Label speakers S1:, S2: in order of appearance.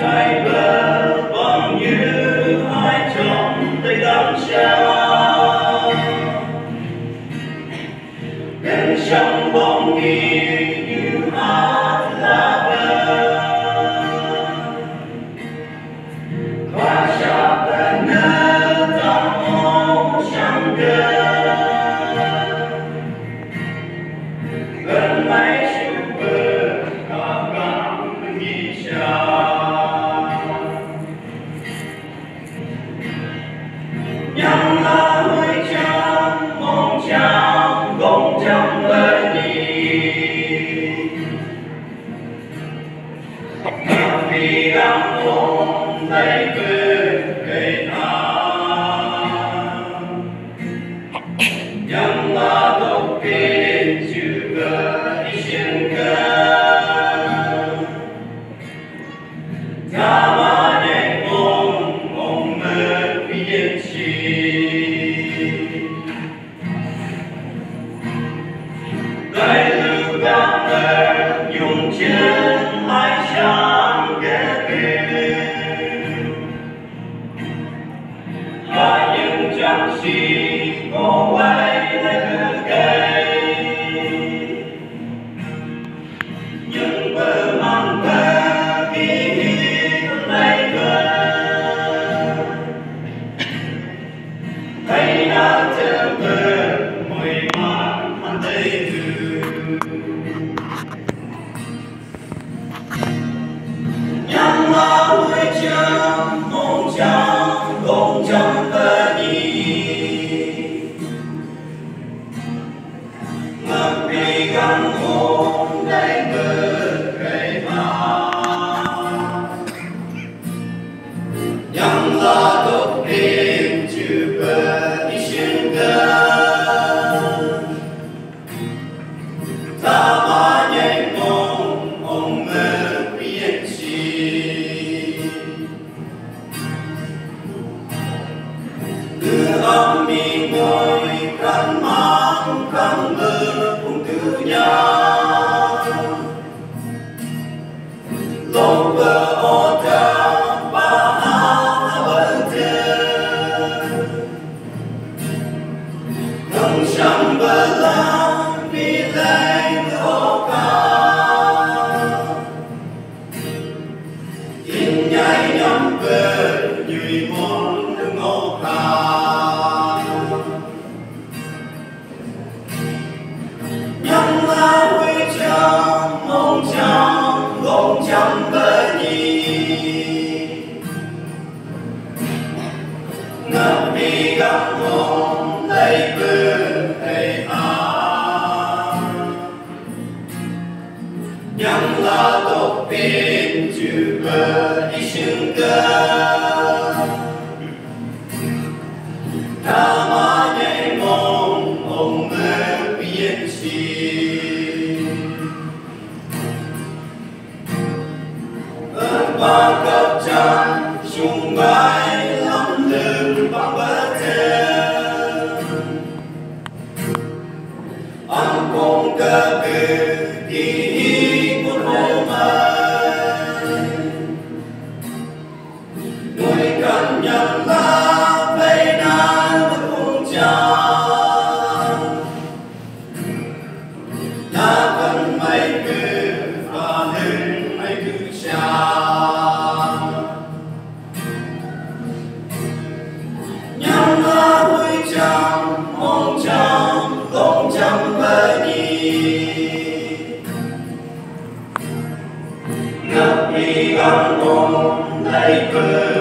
S1: thay bờ vòng như hai trong tay đắm trao gần trong bóng nghi như hát lá vàng và chạm gần nơi tâm hồn chẳng gần gần mấy chiều bờ cả ngắm nghi trao nhắm lá hơi trắng mong trao gồng trong bờ đi vì gắng ôm lấy về cây thang nhắm lá tóc bên chữ cờ đi trên cờ ta mà để mong mơ yên chi đây lưu đang ở dùng chân hai sáng ghé bên và những chẳng gì có quay lại cứ cây những bờ mang bờ kỷ niệm lấy cờ thấy đã chờ bờ mùi mặn ăn đầy từ nhắm lá hơi trắng mong trắng gồng trong bờ đi ngập đi gắng ôm lấy bờ cây vàng nhắm lá tóc đêm chữ bờ đi trên cờ ta mà nhảy mong mơ biết chi từ ấm mi môi cắn mang cắn mơ cùng từ nhau lòng bờ ô ta ba hát bờ thơ nồng trắng bờ lam vì lấy ô ca in nhảy nhắm bờ nhụy mòn đường ô ca nhắm lá huy trắng mong trắng gồng trong bờ nhì ngập đi gắng ôm lấy bờ cây thang nhắm lá tóc bên chữ bờ đi trên cờ ta mà nhảy mong mơ biết chi ước ba cấp trăng chung bay lắm đường bằng bờ thềm anh cùng cờ cờ đi một hồ mây nuôi cần nhầm lá vây nan một cùng trăng lá cần mây cứ và hình mây cứ trăng nhắm lá huy trắng mong trắng gồng trong bờ nhì ngập đi gắng ôm lấy bờ